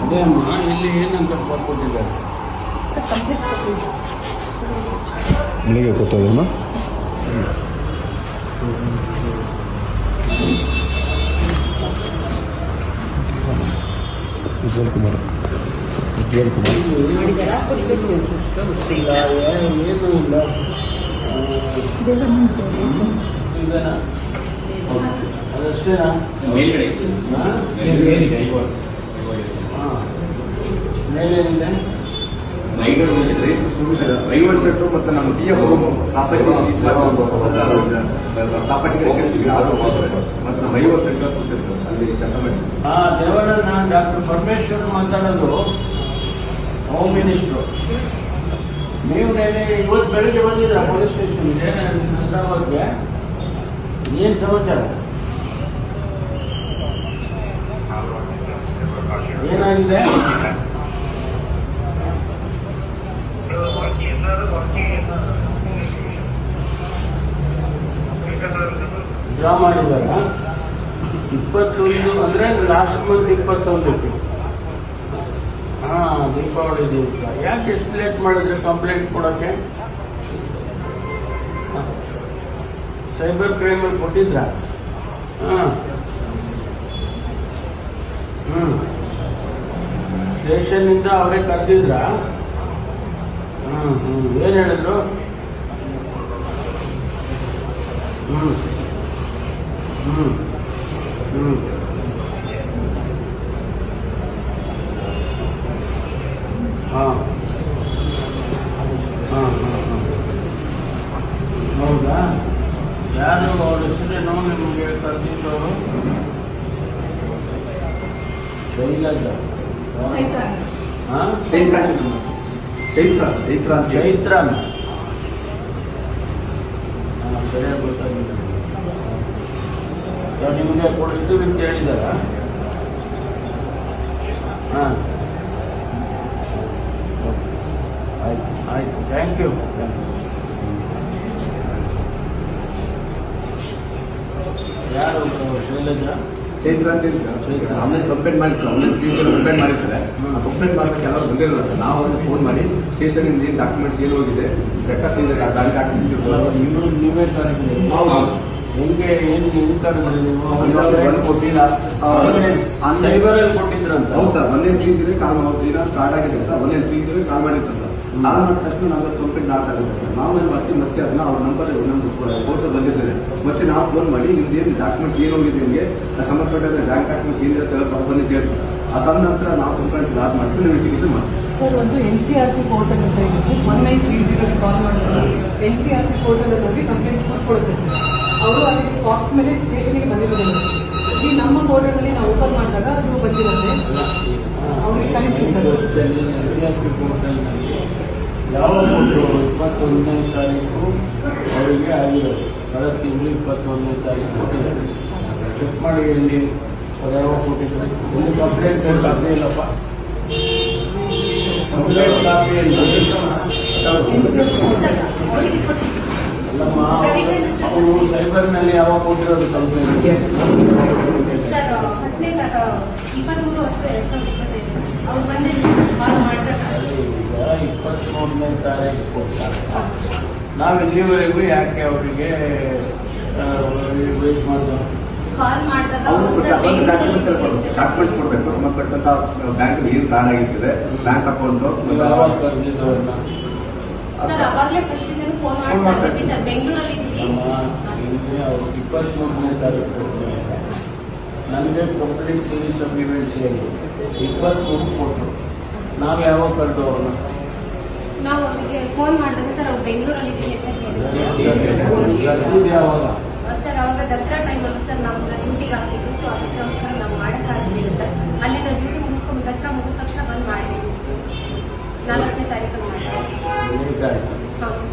ಅದೇ ಅಮ್ಮ ಇಲ್ಲಿ ಏನಂತ ಕೊಟ್ಟಿದ್ದಾರೆ ಮನೆಗೆ ಗೊತ್ತಾಗಮ್ಮ. ಉಜ್ವಲ್ ಕುಮಾರ್ ಸಿಸ್ಟಮ್ಸ್ ಇಲ್ಲ, ಏನೂ ಇಲ್ಲ. ಇದನ್ನ ಅದಷ್ಟೇನಾ? ಮೇಲ್ಗಡೆ ಮೇಲೇನಿದೆ? ರೈಲ್ವೆ ಸ್ಟೇಟ್ ಮತ್ತು ನಮ್ಮ ಟಿಯ ಪ್ರಾಪರ್ಟಿ ಮತ್ತು ನಮ್ಮ ರೈಲ್ವೆ ಸ್ಟೇಟ್ ಅಲ್ಲಿ ಕೆಲಸ ಮಾಡಿ. ದೇವರ ನಾನು ಡಾಕ್ಟರ್ ಪರಮೇಶ್ವರ್ ಮಾತಾಡೋದು, ಹೋಮ್ ಮಿನಿಸ್ಟ್ರು. ನೀವು ಇವತ್ತು ಬೆಳಿಗ್ಗೆ ಬಂದಿದ್ದೀರಾ ಪೊಲೀಸ್ ಸ್ಟೇಷನ್ಗೆ ಹೈದರಾಬಾದ್ಗೆ? ಏನು ಸಮಾಚಾರ? ಏನಾಗಿದೆ? ಡ್ರಾ ಮಾಡಿದಾರ 21 ಅಂದರೆ ಲಾಸ್ಟ್ ಮಂತ್ 21ಕ್ಕೆ. ಹಾಂ, ದೀಪಾವಳಿ ದಿವಸ. ಯಾಕೆ ಎಷ್ಟು ಲೇಟ್ ಮಾಡಿದ್ರೆ ಕಂಪ್ಲೇಂಟ್ ಕೊಡೋಕ್ಕೆ? ಸೈಬರ್ ಕ್ರೈಮಲ್ಲಿ ಕೊಟ್ಟಿದ್ರಾ? ಹಾಂ, ಸ್ಟೇಷನ್ನಿಂದ ಅವರೇ ಕರೆದಿದ್ರಾ? ಏನು ಹೇಳಿದ್ರು? ಹೌದಾ? ಯಾರು ಅವ್ರ ಹೆಸರೇನೋ ನಿಮಗೆ ಕರೆದಿದ್ದವರು? ಶೈಲಜಾ? ಚೈತ್ರ ಸರಿಯಾಗಿ ಗೊತ್ತಾಗಿಲ್ಲ. ನಿಮಗೆ ಕೊಡಿಸ್ತೀವಿ ಅಂತ ಹೇಳಿದಾರ? ಹಾಂ, ಆಯ್ತು ಆಯ್ತು, ಥ್ಯಾಂಕ್ ಯು. ಯಾರು ಶೈಲಜಾ? ಚೈತ್ರ ಅಂತ ಹೇಳಿ ಸರ್, ಆನ್ಲೈನ್ ಕಂಪ್ಲೇಂಟ್ ಮಾಡಿರ್ತಾರೆ, ಆನ್ಲೈನ್ ಫೀಸಲ್ಲಿ ಕಂಪ್ಲೇಂಟ್ ಮಾಡಿರ್ತಾರೆ. ಆ ಕಂಪ್ಲೇಂಟ್ ಮಾಡೋಕ್ಕೆ ಎಲ್ಲರೂ ಬಂದಿರಲ್ಲ ಸರ್. ನಾವು ಒಂದು ಫೋನ್ ಮಾಡಿ ಸ್ಟೇಷನಿಂದ ಏನು ಡಾಕ್ಯುಮೆಂಟ್ಸ್ ಏನು ಹೋಗಿದೆ ರೆಕಾರ್ಡ್ಸ್ ಇದೆ, ಗಾಡಿ ಡಾಕ್ಯುಮೆಂಟ್ಸ್ ಇವರು ನೀವೇ ಕರೆದ್ರಿ? ಹೆಂಗೆ ಹೆಂಗೆ ಕರೆದ್ರಿ ನೀವು? ಕೊಟ್ಟಿಲ್ಲ, ಸೈಬರಲ್ಲಿ ಕೊಟ್ಟಿದ್ರಂತ. ಹೌದು ಸರ್, ಒಂದೇ ಫೀಸ್ ಇದೆ ಕಾಲ್ ಏನಾದ್ರು ಸ್ಟಾರ್ಟ್ ಆಗಿದೆ ಸರ್, ಒಂದೇ ಫೀಸ್ ಇದೆ ಕಾಲ್ ಮಾಡಿರ್ತಾರೆ ಸರ್. ಕಾಲ್ ಮಾಡಿದ ತಕ್ಷಣ ನಾವು ಕಂಪ್ಲೇಂಟ್ ಮಾಡ್ತಾ ಇರುತ್ತೆ ಸರ್. ನಾವು ಏನು ಮಾಡ್ತೀವಿ, ಮತ್ತೆ ಅದನ್ನ ಅವ್ರ ನಂಬರ್ ನಮ್ದು ಫೋಟೋ ಬಂದಿರ್ತದೆ. ಮತ್ತೆ ನಾವು ಫೋನ್ ಮಾಡಿ ನಿಮ್ದು ಏನು ಡಾಕ್ಯುಮೆಂಟ್ಸ್ ಏನು ಹೋಗಿದೆ, ನಿಮಗೆ ಸಂಬಂಧಪಟ್ಟ ಬ್ಯಾಂಕ್ ಡಾಕ್ಯುಮೆಂಟ್ಸ್ ಏನಿರುತ್ತೆ ಬಂದಿದ್ದು ಹೇಳ್ತೀವಿ ಸರ್. ಅದಾದ ನಂತರ ನಾವು ಕಂಪ್ಲೇಂಟ್ ಲಾಡ್ ಮಾಡ್ತೀವಿ, ಇನ್ವೆಸ್ಟಿಗೇಷನ್ ಮಾಡ್ತೀವಿ ಸರ್. ಒಂದು NCRP ಪೋರ್ಟಲ್ ಅಂತ ಇದೆ ಸರ್, 1930 ಕಾಲ್ ಮಾಡಿದ್ರೆ NCRP ಪೋರ್ಟಲ್ ಹೋಗಿ ಕಂಪ್ಲೇಂಟ್ಸ್ ಕೊಡ್ಕೊಳ್ಳುತ್ತೆ ಸರ್. ಅವರು ಅದಕ್ಕೆ 40 ಮಿನಿಟ್ ಸ್ಟೇಷನಿಗೆ ಬಂದಿರೋದಿಲ್ಲ. ಈ ನಮ್ಮ ಪೋರ್ಟಲಲ್ಲಿ ನಾವು ಓಪನ್ ಮಾಡಿದಾಗ ಅದು ಬಂದಿರುತ್ತೆ, ಅವ್ರಿಗೆ ಕಳಿತೀವಿ ಸರ್. ಯಾವ ಫೋಟೋ? 21ನೇ ತಾರೀಕು ಅವರಿಗೆ ಆಗಿರೋದು, ಕಳೆದ ತಿಂಗಳು 21ನೇ ತಾರೀಕು ಕೊಟ್ಟಿದ್ದಾರೆ. ಚೆಕ್ ಮಾಡಿ ಎಲ್ಲಿ ಅದು ಯಾವ ಕೊಟ್ಟಿದ್ದಾರೆ. ಇಲ್ಲಿ ಕಂಪ್ಲೇಂಟ್ ಕಾಪಿ ಇಲ್ಲಪ್ಪ, ಕಂಪ್ಲೇಂಟ್ ಕಾಪಿ ಅಲ್ಲಮ್ಮ. ಅವರು ಸೈಬರ್ನಲ್ಲಿ ಯಾವಾಗ ಕೊಟ್ಟಿರೋದು ಕಂಪ್ಲೇಂಟ್? 23ನೇ ತಾರೀಕು ಕೊಡ್ತಾರೆ. ನಾವು ಇಲ್ಲಿವರೆಗೂ ಯಾಕೆ ಅವರಿಗೆ ವೇಟ್ ಮಾಡಿದ್ರು? ಡಾಕ್ಯುಮೆಂಟ್ಸ್ ಕೊಡಬೇಕು, ಸಂಬಂಧಪಟ್ಟಂತ ಬ್ಯಾಂಕ್ ಏನು ಕಾರ್ಡ್ ಆಗಿರ್ತದೆ, ಬ್ಯಾಂಕ್ ಅಕೌಂಟ್. ಯಾವಾಗ ಕರೆದಿದ್ದವ್ರನ್ನ? 23ನೇ ತಾರೀಕು ಕೊಡ್ತಾರೆ. ನನಗೆ ಕಂಪ್ಲೀಟ್ ಸೀರೀಸ್ ಆಫ್ ಇವೆಂಟ್ಸ್ ಹೇಳಿ 23 ಕೊಟ್ಟರು. ನಾವು ಯಾವಾಗ ಕರೆದು ಅವ್ರನ್ನ? ನಾವು ಅವರಿಗೆ ಫೋನ್ ಮಾಡಿದಾಗ ಸರ್ ಅವ್ರು ಬೆಂಗಳೂರಲ್ಲಿ ಯಾವಾಗ ಸರ್? ಅವಾಗ ದಸರಾ ಟೈಮಲ್ಲಿ ಸರ್ ನಾವು ಡ್ಯೂಟಿಗೆ ಆಗ್ತಿದ್ವಿ. ಸೊ ಅದಕ್ಕೋಸ್ಕರ ನಾವು ಮಾಡೋಕ್ಕಾಗಲಿಲ್ಲ ಸರ್. ಅಲ್ಲಿ ನಾವು ಡ್ಯೂಟಿ ಮುಗಿಸ್ಕೊಂಡು ದಸರಾ ಮುಗಿದ ತಕ್ಷಣ ಬಂದು ಮಾಡಿದ್ದೀವಿ ಸರ್. 4ನೇ ತಾರೀಕು ಮಾಡಿ. ಹೌದು. ಹೌದು.